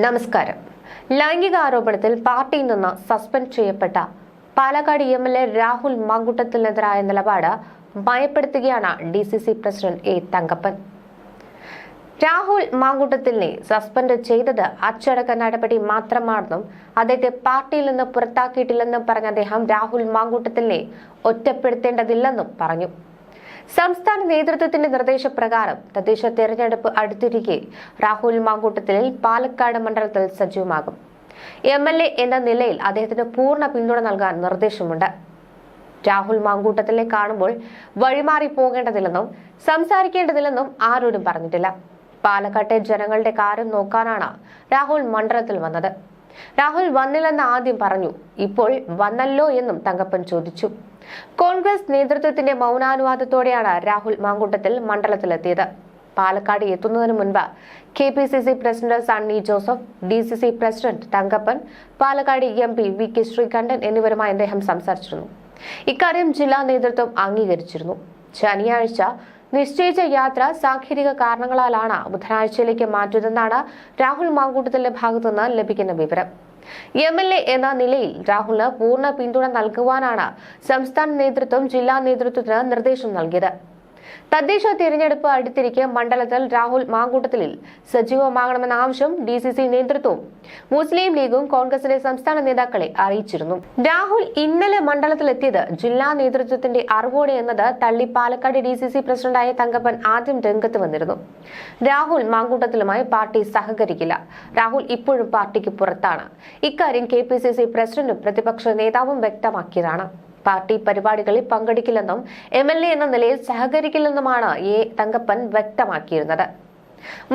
നമസ്കാരം. ലൈംഗിക ആരോപണത്തിൽ പാർട്ടിയിൽ നിന്ന് സസ്പെൻഡ് ചെയ്യപ്പെട്ട പാലക്കാട് എംഎൽഎ രാഹുൽ മാങ്കൂട്ടത്തിനെതിരായ നിലപാട് ഭയപ്പെടുത്തുകയാണ് DCC president A. Thankappan. Rahul മാങ്കൂട്ടത്തിലിനെ സസ്പെൻഡ് ചെയ്തത് അച്ചടക്ക നടപടി മാത്രമാണെന്നും അദ്ദേഹത്തെ പാർട്ടിയിൽ നിന്ന് പുറത്താക്കിയിട്ടില്ലെന്നും പറഞ്ഞ അദ്ദേഹം രാഹുൽ മാങ്കൂട്ടത്തിലിനെ ഒറ്റപ്പെടുത്തേണ്ടതില്ലെന്നും പറഞ്ഞു. സംസ്ഥാന നേതൃത്വത്തിന്റെ നിർദ്ദേശപ്രകാരം തദ്ദേശ തെരഞ്ഞെടുപ്പ് അടുത്തിരിക്കെ രാഹുൽ മാങ്കൂട്ടത്തിൽ പാലക്കാട് മണ്ഡലത്തിൽ സജീവമാകും. MLA എന്ന നിലയിൽ അദ്ദേഹത്തിന് പൂർണ്ണ പിന്തുണ നൽകാൻ നിർദ്ദേശമുണ്ട്. രാഹുൽ മാങ്കൂട്ടത്തിലെ കാണുമ്പോൾ വഴിമാറി പോകേണ്ടതില്ലെന്നും സംസാരിക്കേണ്ടതില്ലെന്നും ആരോടും പറഞ്ഞിട്ടില്ല. പാലക്കാട്ടെ ജനങ്ങളുടെ കാര്യം നോക്കാനാണ് രാഹുൽ മണ്ഡലത്തിൽ വന്നത്. രാഹുൽ വന്നില്ലെന്ന് ആദ്യം പറഞ്ഞു, ഇപ്പോൾ വന്നല്ലോ എന്നും തങ്കപ്പൻ ചോദിച്ചു. കോൺഗ്രസ് നേതൃത്വത്തിന്റെ മൗനാനുവാദത്തോടെയാണ് രാഹുൽ മാങ്കൂട്ടത്തിൽ മണ്ഡലത്തിലെത്തിയത്. പാലക്കാട് എത്തുന്നതിന് മുൻപ് KPCC president Sunny Joseph, DCC president Thankappan, Palakkad MP VK Sreekandan എന്നിവരുമായി അദ്ദേഹം സംസാരിച്ചിരുന്നു. ഇക്കാര്യം ജില്ലാ നേതൃത്വം അംഗീകരിച്ചിരുന്നു. ശനിയാഴ്ച നിശ്ചയിച്ച യാത്ര സാങ്കേതിക കാരണങ്ങളാലാണ് ബുധനാഴ്ചയിലേക്ക് മാറ്റിയതെന്നാണ് രാഹുൽ മാങ്കൂട്ടത്തിന്റെ ഭാഗത്തുനിന്ന് ലഭിക്കുന്ന വിവരം. MLA എന്ന നിലയിൽ രാഹുലിന് പൂർണ്ണ പിന്തുണ നൽകുവാനാണ് സംസ്ഥാന നേതൃത്വം ജില്ലാ നേതൃത്വത്തിന് നിർദ്ദേശം നൽകിയത്. തദ്ദേശ തിരഞ്ഞെടുപ്പ് അടുത്തിരിക്കെ മണ്ഡലത്തിൽ രാഹുൽ മാങ്കൂട്ടത്തിൽ സജീവമാകണമെന്ന ആവശ്യം DCC നേതൃത്വവും മുസ്ലിം ലീഗും കോൺഗ്രസിന്റെ സംസ്ഥാന നേതാക്കളെ അറിയിച്ചിരുന്നു. രാഹുൽ ഇന്നലെ മണ്ഡലത്തിലെത്തിയത് ജില്ലാ നേതൃത്വത്തിന്റെ അറിവോടെ എന്നത് തള്ളി പാലക്കാട് DCC പ്രസിഡന്റായ തങ്കപ്പൻ ആദ്യം രംഗത്ത് വന്നിരുന്നു. രാഹുൽ മാങ്കൂട്ടത്തിലുമായി പാർട്ടി സഹകരിക്കില്ല. രാഹുൽ ഇപ്പോഴും പാർട്ടിക്ക് പുറത്താണ്. ഇക്കാര്യം KPCC പ്രസിഡന്റും പ്രതിപക്ഷ നേതാവും വ്യക്തമാക്കിയതാണ്. പാർട്ടി പരിപാടികളിൽ പങ്കെടുക്കില്ലെന്നും MLA എന്ന നിലയിൽ സഹകരിക്കില്ലെന്നുമാണ് A. തങ്കപ്പൻ വ്യക്തമാക്കിയിരുന്നത്.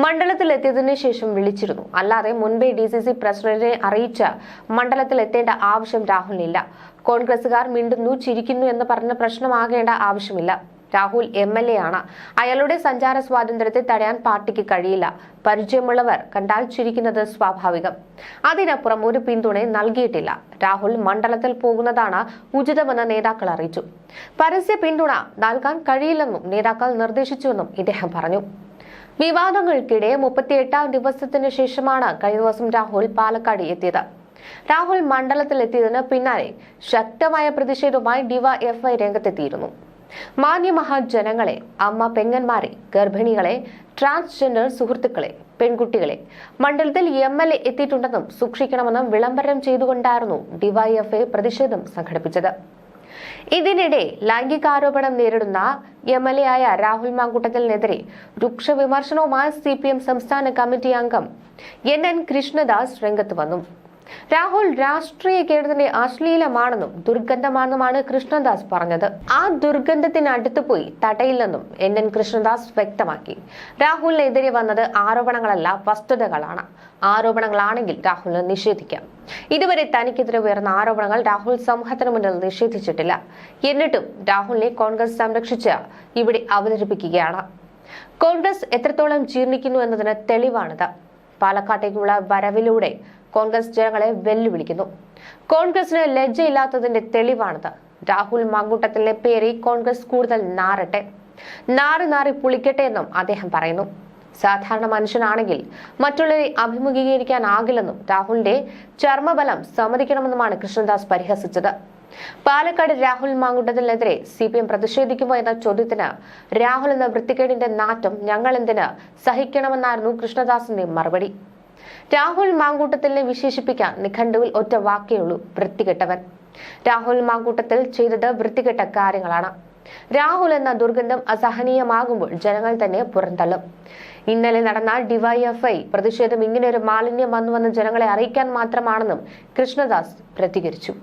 മണ്ഡലത്തിലെത്തിയതിനു ശേഷം വിളിച്ചിരുന്നു. അല്ലാതെ മുൻപേ DCC പ്രസിഡന്റിനെ അറിയിച്ച മണ്ഡലത്തിലെത്തേണ്ട ആവശ്യം രാഹുലിനില്ല. കോൺഗ്രസുകാർ മിണ്ടുന്നു, ചിരിക്കുന്നു എന്ന് പറഞ്ഞ പ്രശ്നമാകേണ്ട ആവശ്യമില്ല. രാഹുൽ MLA ആണ്. അയാളുടെ സഞ്ചാര സ്വാതന്ത്ര്യത്തെ തടയാൻ പാർട്ടിക്ക് കഴിയില്ല. പരിചയമുള്ളവർ കണ്ടാൽ ചിരിക്കുന്നത് സ്വാഭാവികം. അതിനപ്പുറം ഒരു പിന്തുണ നൽകിയിട്ടില്ല. രാഹുൽ മണ്ഡലത്തിൽ പോകുന്നതാണ് ഉചിതമെന്ന് നേതാക്കൾ അറിയിച്ചു. പരസ്യ പിന്തുണ നൽകാൻ കഴിയില്ലെന്നും നേതാക്കൾ നിർദ്ദേശിച്ചുവെന്നും ഇദ്ദേഹം പറഞ്ഞു. വിവാദങ്ങൾക്കിടെ 38ാം ദിവസത്തിന് ശേഷമാണ് കഴിഞ്ഞ ദിവസം രാഹുൽ പാലക്കാട് എത്തിയത്. രാഹുൽ മണ്ഡലത്തിലെത്തിയതിന് പിന്നാലെ ശക്തമായ പ്രതിഷേധവുമായി DYFI രംഗത്തെത്തിയിരുന്നു. മാന്യമഹാജനങ്ങളെ, അമ്മ പെങ്ങന്മാരെ, ഗർഭിണികളെ, ട്രാൻസ്ജെൻഡർ സുഹൃത്തുക്കളെ, പെൺകുട്ടികളെ മണ്ഡലത്തിൽ MLA എത്തിയിട്ടുണ്ടെന്നും സൂക്ഷിക്കണമെന്നും വിളംബരം ചെയ്തുകൊണ്ടായിരുന്നു DYFI പ്രതിഷേധം സംഘടിപ്പിച്ചത്. ഇതിനിടെ ലൈംഗികാരോപണം നേരിടുന്ന MLA ആയ രാഹുൽ മാങ്കൂട്ടത്തിനെതിരെ രൂക്ഷ വിമർശനവുമായി CPM സംസ്ഥാന കമ്മിറ്റി അംഗം NN കൃഷ്ണദാസ് രംഗത്ത് വന്നു. രാഹുൽ രാഷ്ട്രീയ കേരളത്തിന്റെ അശ്ലീലമാണെന്നും ദുർഗന്ധമാണെന്നുമാണ് കൃഷ്ണദാസ് പറഞ്ഞത്. ആ ദുർഗന്ധത്തിനടുത്ത് പോയി തടയില്ലെന്നും NN കൃഷ്ണദാസ് വ്യക്തമാക്കി. രാഹുലിനെതിരെ വന്നത് ആരോപണങ്ങളല്ല, വസ്തുതകളാണ്. ആരോപണങ്ങളാണെങ്കിൽ രാഹുലിന് നിഷേധിക്കാം. ഇതുവരെ തനിക്കെതിരെ ഉയർന്ന ആരോപണങ്ങൾ രാഹുൽ സമൂഹത്തിന് മുന്നിൽ നിഷേധിച്ചിട്ടില്ല. എന്നിട്ടും രാഹുലിനെ കോൺഗ്രസ് സംരക്ഷിച്ച് ഇവിടെ അവതരിപ്പിക്കുകയാണ്. കോൺഗ്രസ് എത്രത്തോളം ജീർണിക്കുന്നു എന്നതിന് തെളിവാണിത്. പാലക്കാട്ടേക്കുള്ള വരവിലൂടെ കോൺഗ്രസ് ജനങ്ങളെ വെല്ലുവിളിക്കുന്നു. കോൺഗ്രസിന് ലജ്ജയില്ലാത്തതിന്റെ തെളിവാണിത്. രാഹുൽ മാങ്കൂട്ടത്തിലെ പേര് കോൺഗ്രസ് കൂടുതൽ നാറട്ടെ, നാറി പുളിക്കട്ടെ എന്നും അദ്ദേഹം പറയുന്നു. സാധാരണ മനുഷ്യനാണെങ്കിൽ മറ്റുള്ളവരെ അഭിമുഖീകരിക്കാനാകില്ലെന്നും രാഹുലിന്റെ ചർമ്മബലം സമ്മതിക്കണമെന്നുമാണ് കൃഷ്ണദാസ് പരിഹസിച്ചത്. പാലക്കാട് രാഹുൽ മാങ്കൂട്ടത്തിനെതിരെ CPM പ്രതിഷേധിക്കുമോ എന്ന ചോദ്യത്തിന് രാഹുൽ എന്ന വൃത്തികേടിന്റെ നാറ്റം ഞങ്ങൾ എന്തിന് സഹിക്കണമെന്നായിരുന്നു കൃഷ്ണദാസിന്റെ മറുപടി. രാഹുൽ മാങ്കൂട്ടത്തിനെ വിശേഷിപ്പിക്കാൻ നിഘണ്ടുവിൽ ഒറ്റ വാക്കേയുള്ളൂ: വൃത്തികെട്ടവൻ. രാഹുൽ മാങ്കൂട്ടത്തിൽ ചെയ്തത് വൃത്തികെട്ട കാര്യങ്ങളാണ്. രാഹുൽ എന്ന ദുർഗന്ധം അസഹനീയമാകുമ്പോൾ ജനങ്ങൾ തന്നെ പുറന്തള്ളും. ഇന്നലെ നടന്ന DYFI പ്രതിഷേധം ഇങ്ങനെയൊരു മാലിന്യം വന്നുവെന്ന് ജനങ്ങളെ അറിയിക്കാൻ മാത്രമാണെന്നും കൃഷ്ണദാസ് പ്രതികരിച്ചു.